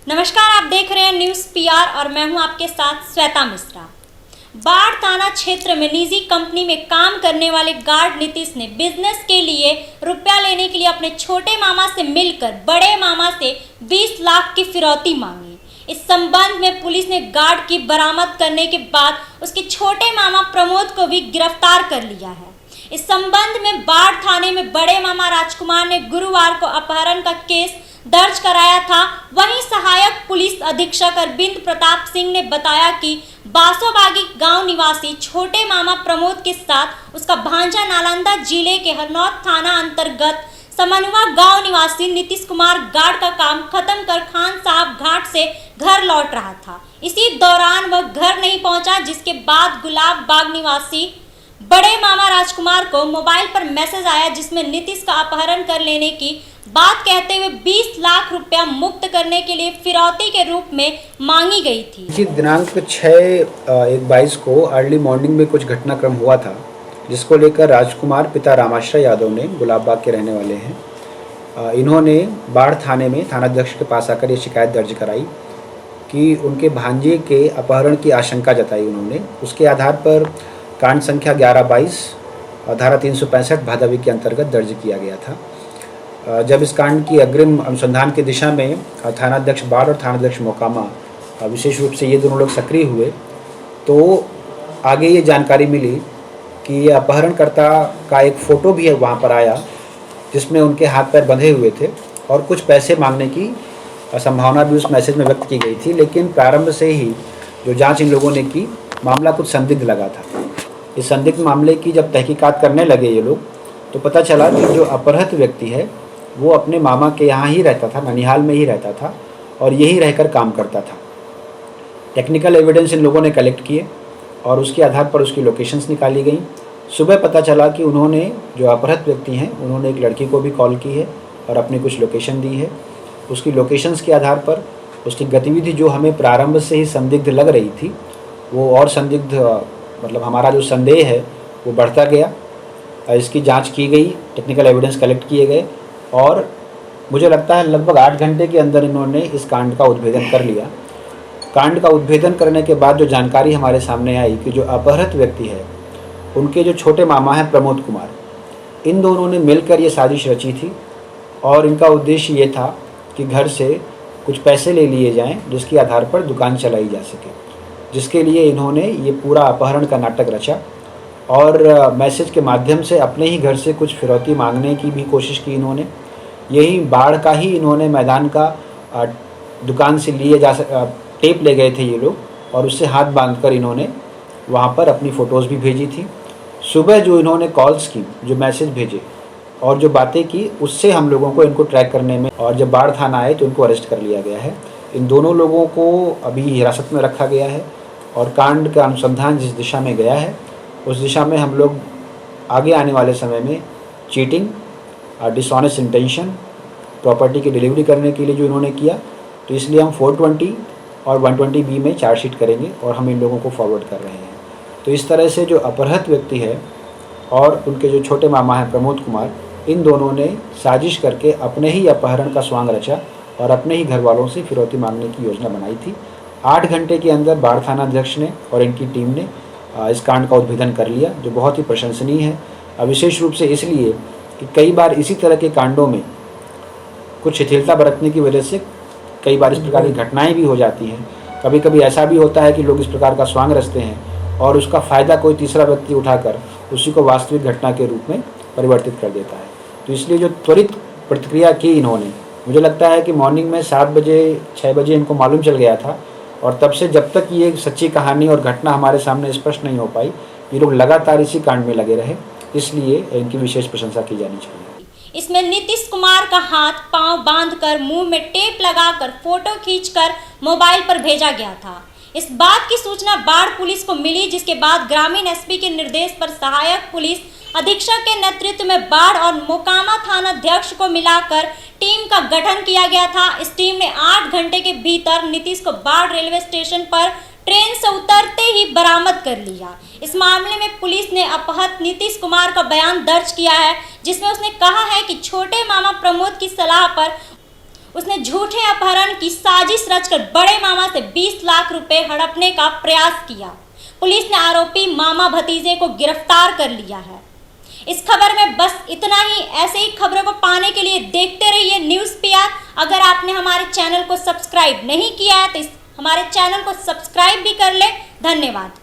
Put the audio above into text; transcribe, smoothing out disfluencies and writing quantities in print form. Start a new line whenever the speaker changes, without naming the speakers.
नमस्कार, आप देख रहे हैं न्यूज़ पीआर और मैं हूं आपके साथ श्वेता मिश्रा। बाढ़ थाना क्षेत्र में निजी कंपनी में काम करने वाले गार्ड नीतीश ने बिजनेस के लिए रुपया लेने के लिए अपने छोटे मामा से मिलकर बड़े मामा से 20 लाख की फिरौती मांगी। इस संबंध में पुलिस ने गार्ड की बरामद करने के बाद उसके छोटे मामा प्रमोद को भी गिरफ्तार कर लिया है। इस संबंध में बाढ़ थाने में बड़े मामा राजकुमार ने गुरुवार को अपहरण का केस दर्ज कराया था। वहीं सहायक पुलिस अधीक्षक अरविंद प्रताप सिंह ने बताया कि बासोबागी गांव निवासी छोटे मामा प्रमोद के साथ उसका भांजा नालंदा जिले के हरनौत थाना अंतर्गत समनुआ गांव निवासी नीतीश कुमार गार्ड का काम खत्म कर खान साहब घाट से घर लौट रहा था। इसी दौरान वह घर नहीं पहुंचा, जिसके बाद गुलाब बाग निवासी बड़े मामा राजकुमार को मोबाइल पर मैसेज आया, जिसमें नीतीश का अपहरण कर लेने की बात कहते हुए 20 लाख रुपया मुक्त करने के लिए फिरौती के रूप में मांगी गई थी।
इसी दिनांक 6/1/22 को अर्ली मॉर्निंग में कुछ घटनाक्रम हुआ था, जिसको लेकर राजकुमार पिता रामाश्रय यादव ने गुलाब बाग के रहने वाले हैं, इन्होंने बाढ़ थाने में थानाध्यक्ष के पास आकर ये शिकायत दर्ज कराई कि उनके भांजे के अपहरण की आशंका जताई उन्होंने। उसके आधार पर कांड संख्या 11/22 और धारा 365 भादवी के अंतर्गत दर्ज किया गया था। जब इस कांड की अग्रिम अनुसंधान की दिशा में थानाध्यक्ष बाढ़ और थानाध्यक्ष मोकामा विशेष रूप से ये दोनों लोग सक्रिय हुए, तो आगे ये जानकारी मिली कि ये अपहरणकर्ता का एक फ़ोटो भी है वहाँ पर आया, जिसमें उनके हाथ पैर बंधे हुए थे और कुछ पैसे मांगने की संभावना भी उस मैसेज में व्यक्त की गई थी। लेकिन प्रारंभ से ही जो जाँच इन लोगों ने की, मामला कुछ संदिग्ध लगा था। इस संदिग्ध मामले की जब तहकीकात करने लगे ये लोग, तो पता चला कि जो अपहृत व्यक्ति है वो अपने मामा के यहाँ ही रहता था, ननिहाल में ही रहता था और यही रहकर काम करता था। टेक्निकल एविडेंस इन लोगों ने कलेक्ट किए और उसके आधार पर उसकी लोकेशंस निकाली गई। सुबह पता चला कि उन्होंने, जो अपहृत व्यक्ति हैं, उन्होंने एक लड़की को भी कॉल की है और अपनी कुछ लोकेशन दी है। उसकी लोकेशंस के आधार पर उसकी गतिविधि जो हमें प्रारंभ से ही संदिग्ध लग रही थी, वो और संदिग्ध, मतलब हमारा जो संदेह है वो बढ़ता गया। इसकी जांच की गई, टेक्निकल एविडेंस कलेक्ट किए गए और मुझे लगता है लगभग 8 घंटे के अंदर इन्होंने इस कांड का उद्भेदन कर लिया। कांड का उद्भेदन करने के बाद जो जानकारी हमारे सामने आई कि जो अपहृत व्यक्ति है, उनके जो छोटे मामा हैं प्रमोद कुमार, इन दोनों ने मिलकर ये साजिश रची थी और इनका उद्देश्य ये था कि घर से कुछ पैसे ले लिए जाएँ, जिसके आधार पर दुकान चलाई जा सके, जिसके लिए इन्होंने ये पूरा अपहरण का नाटक रचा और मैसेज के माध्यम से अपने ही घर से कुछ फिरौती मांगने की भी कोशिश की इन्होंने। यही बाढ़ का ही इन्होंने मैदान का दुकान से लिए टेप ले गए थे ये लोग और उससे हाथ बांधकर इन्होंने वहाँ पर अपनी फ़ोटोज़ भी भेजी थी। सुबह जो इन्होंने कॉल्स की, जो मैसेज भेजे और जो बातें की, उससे हम लोगों को इनको ट्रैक करने में, और जब बाढ़ थाना आए तो इनको अरेस्ट कर लिया गया है। इन दोनों लोगों को अभी हिरासत में रखा गया है और कांड का अनुसंधान जिस दिशा में गया है, उस दिशा में हम लोग आगे आने वाले समय में चीटिंग, डिसऑनेस्ट इंटेंशन, प्रॉपर्टी की डिलीवरी करने के लिए जो इन्होंने किया, तो इसलिए हम 420 और 120B में चार्जशीट करेंगे और हम इन लोगों को फॉरवर्ड कर रहे हैं। तो इस तरह से जो अपहृत व्यक्ति है और उनके जो छोटे मामा हैं प्रमोद कुमार, इन दोनों ने साजिश करके अपने ही अपहरण का स्वांग रचा और अपने ही घर वालों से फिरौती मांगने की योजना बनाई थी। 8 घंटे के अंदर बाढ़ थानाध्यक्ष ने और इनकी टीम ने इस कांड का उद्भेदन कर लिया, जो बहुत ही प्रशंसनीय है। विशेष रूप से इसलिए कि कई बार इसी तरह के कांडों में कुछ शिथिलता बरतने की वजह से कई बार इस प्रकार की घटनाएं भी हो जाती हैं। कभी कभी ऐसा भी होता है कि लोग इस प्रकार का स्वांग रचते हैं और उसका फ़ायदा कोई तीसरा व्यक्ति उठाकर उसी को वास्तविक घटना के रूप में परिवर्तित कर देता है। तो इसलिए जो त्वरित प्रतिक्रिया की इन्होंने, मुझे लगता है कि मॉर्निंग में 7 बजे 6 बजे इनको मालूम चल गया था और तब से जब तक ये सच्ची कहानी और घटना हमारे सामने स्पष्ट नहीं हो पाई, ये लोग लगातार इसी कांड में लगे रहे। इसलिए इनकी विशेष प्रशंसा की जानी चाहिए।
इसमें नीतीश कुमार का हाथ पांव बांधकर मुंह में टेप लगाकर फोटो खींचकर मोबाइल पर भेजा गया था। इस बात की सूचना बाढ़ पुलिस को मिली, जिसके बाद ग्रामीण एसपी के निर्देश पर सहायक पुलिस अधीक्षक के नेतृत्व में बाढ़ और मोकामा थानाध्यक्ष को मिलाकर टीम का गठन किया गया था। इस टीम ने 8 घंटे के भीतर नीतीश को बाढ़ रेलवे स्टेशन पर ट्रेन से उतरते ही बरामद कर लिया। इस मामले में पुलिस ने अपहृत नीतीश कुमार का बयान दर्ज किया है, जिसमें उसने कहा है कि छोटे मामा प्रमोद की सलाह पर उसने झूठे अपहरण की साजिश रचकर बड़े मामा से 20 लाख रुपए हड़पने का प्रयास किया। पुलिस ने आरोपी मामा भतीजे को गिरफ्तार कर लिया है। इस खबर में बस इतना ही। ऐसे ही खबरों को पाने के लिए देखते रहिए न्यूज़ पीआर। अगर आपने हमारे चैनल को सब्सक्राइब नहीं किया है तो हमारे चैनल को सब्सक्राइब भी कर ले। धन्यवाद।